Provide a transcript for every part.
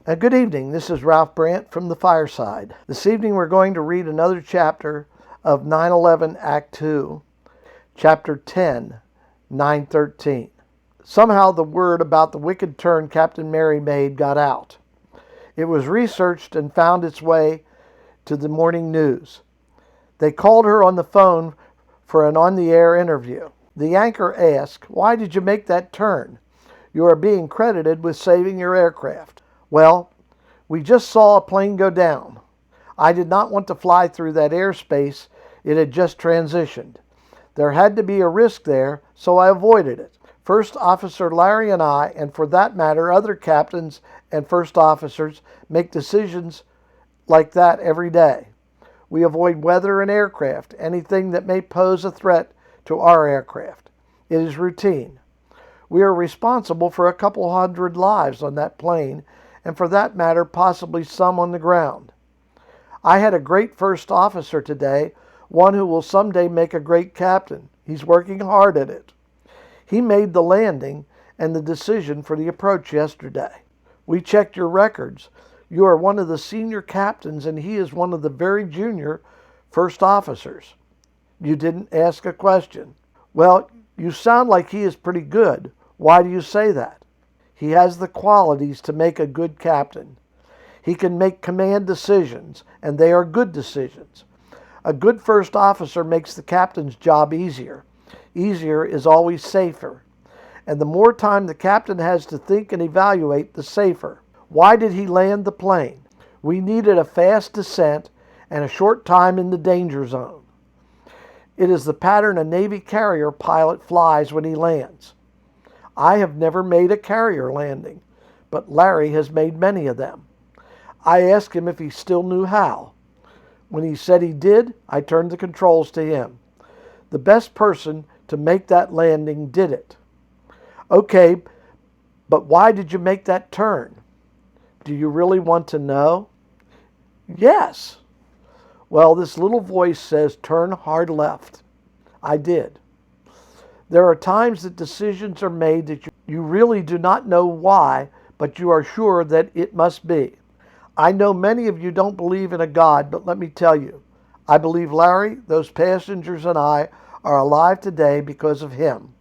Good evening. This is Ralph Brandt from the Fireside. This evening we're going to read another chapter of 9/11 Act 2, Chapter 10, 9/13. Somehow the word about the wicked turn Captain Mary made got out. It was researched and found its way to the morning news. They called her on the phone for an on-the-air interview. The anchor asked, "Why did you make that turn? You are being credited with saving your aircraft." "Well, we just saw a plane go down. I did not want to fly through that airspace. It had just transitioned. There had to be a risk there, so I avoided it. First Officer Larry and I, and for that matter other captains and first officers, make decisions like that every day. We avoid weather and aircraft, anything that may pose a threat to our aircraft. It is routine. We are responsible for a couple hundred lives on that plane, and for that matter, possibly some on the ground. I had a great first officer today, one who will someday make a great captain. He's working hard at it. He made the landing and the decision for the approach yesterday. We checked your records. You are one of the senior captains, and he is one of the very junior first officers. You didn't ask a question. Well, you sound like he is pretty good. Why do you say that? He has the qualities to make a good captain. He can make command decisions, and they are good decisions. A good first officer makes the captain's job easier. Easier is always safer. And the more time the captain has to think and evaluate, the safer. Why did he land the plane? We needed a fast descent and a short time in the danger zone. It is the pattern a Navy carrier pilot flies when he lands. I have never made a carrier landing, but Larry has made many of them. I asked him if he still knew how. When he said he did, I turned the controls to him. The best person to make that landing did it. Okay, but why did you make that turn? Do you really want to know? Yes. Well, this little voice says turn hard left. I did. There are times that decisions are made that you really do not know why, but you are sure that it must be. I know many of you don't believe in a God, but let me tell you, I believe Larry, those passengers, and I are alive today because of him.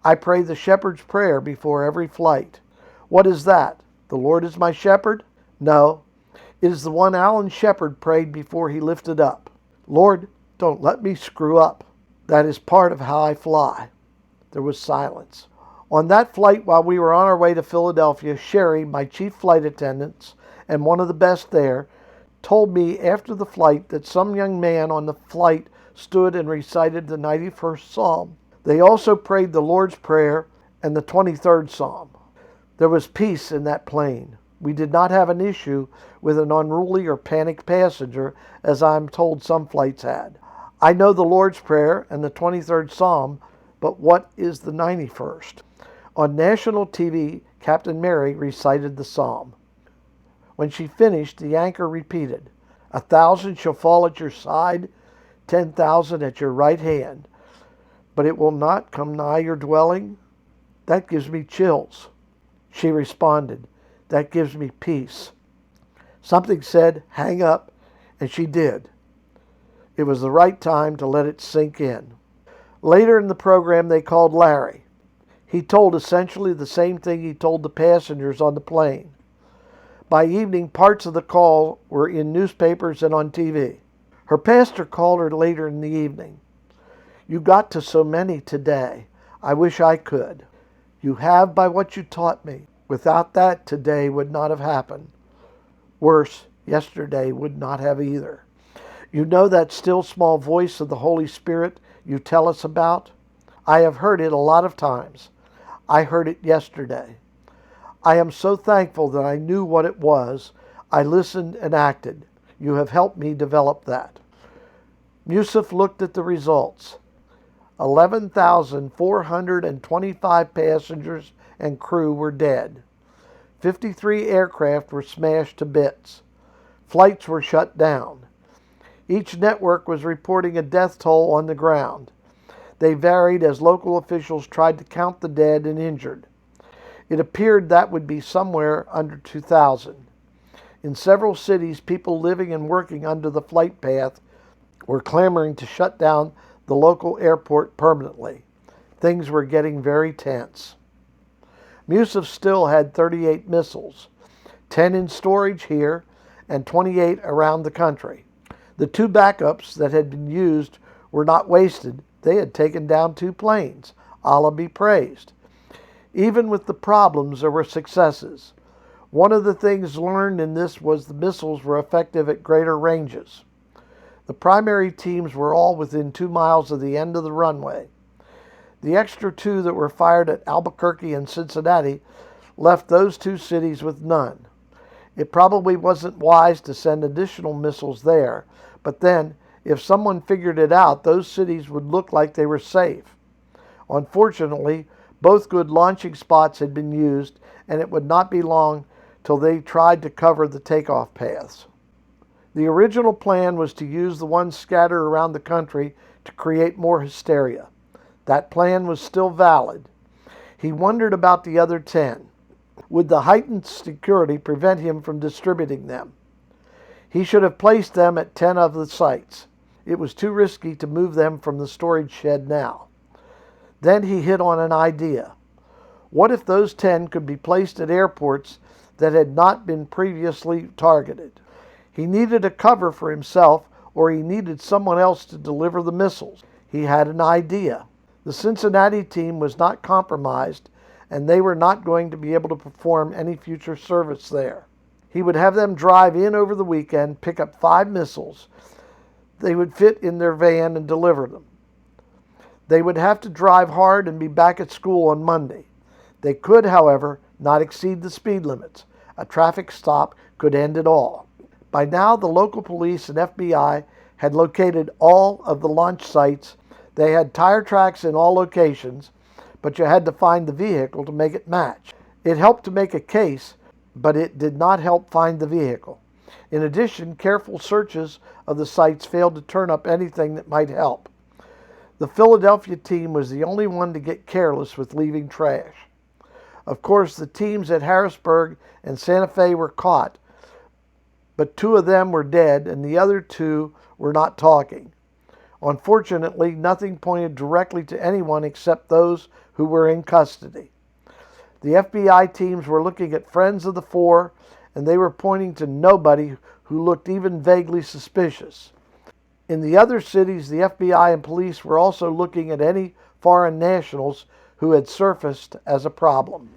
I pray the shepherd's prayer before every flight. What is that? The Lord is my shepherd? No, it is the one Alan Shepard prayed before he lifted up. Lord, don't let me screw up. That is part of how I fly. There was silence. On that flight, while we were on our way to Philadelphia, Sherry, my chief flight attendant, and one of the best there, told me after the flight that some young man on the flight stood and recited the 91st Psalm. They also prayed the Lord's Prayer and the 23rd Psalm. There was peace in that plane. We did not have an issue with an unruly or panicked passenger, as I am told some flights had. I know the Lord's Prayer and the 23rd Psalm, but what is the 91st? On national TV, Captain Mary recited the psalm. When she finished, the anchor repeated, 1,000 shall fall at your side, 10,000 at your right hand, but it will not come nigh your dwelling. That gives me chills. She responded, that gives me peace. Something said, hang up, and she did. It was the right time to let it sink in. Later in the program, they called Larry. He told essentially the same thing he told the passengers on the plane. By evening, parts of the call were in newspapers and on TV. Her pastor called her later in the evening. You got to so many today. I wish I could. You have by what you taught me. Without that, today would not have happened. Worse, yesterday would not have either. You know that still small voice of the Holy Spirit you tell us about? I have heard it a lot of times. I heard it yesterday. I am so thankful that I knew what it was. I listened and acted. You have helped me develop that. Musaf looked at the results. 11,425 passengers and crew were dead. 53 aircraft were smashed to bits. Flights were shut down. Each network was reporting a death toll on the ground. They varied as local officials tried to count the dead and injured. It appeared that would be somewhere under 2,000. In several cities, people living and working under the flight path were clamoring to shut down the local airport permanently. Things were getting very tense. Musaf still had 38 missiles, 10 in storage here and 28 around the country. The 2 backups that had been used were not wasted. They had taken down 2 planes. Allah be praised. Even with the problems, there were successes. One of the things learned in this was the missiles were effective at greater ranges. The primary teams were all within 2 miles of the end of the runway. The extra 2 that were fired at Albuquerque and Cincinnati left those 2 cities with none. It probably wasn't wise to send additional missiles there, but then, if someone figured it out, those cities would look like they were safe. Unfortunately, both good launching spots had been used, and it would not be long till they tried to cover the takeoff paths. The original plan was to use the ones scattered around the country to create more hysteria. That plan was still valid. He wondered about the other 10. Would the heightened security prevent him from distributing them? He should have placed them at 10 of the sites. It was too risky to move them from the storage shed now. Then he hit on an idea. What if those 10 could be placed at airports that had not been previously targeted? He needed a cover for himself, or he needed someone else to deliver the missiles. He had an idea. The Cincinnati team was not compromised, and they were not going to be able to perform any future service there. He would have them drive in over the weekend, pick up 5 missiles. They would fit in their van and deliver them. They would have to drive hard and be back at school on Monday. They could, however, not exceed the speed limits. A traffic stop could end it all. By now, the local police and FBI had located all of the launch sites. They had tire tracks in all locations, but you had to find the vehicle to make it match. It helped to make a case, but it did not help find the vehicle. In addition, careful searches of the sites failed to turn up anything that might help. The Philadelphia team was the only one to get careless with leaving trash. Of course, the teams at Harrisburg and Santa Fe were caught, but 2 of them were dead and the other 2 were not talking. Unfortunately, nothing pointed directly to anyone except those who were in custody. The FBI teams were looking at friends of the 4, and they were pointing to nobody who looked even vaguely suspicious. In the other cities, the FBI and police were also looking at any foreign nationals who had surfaced as a problem.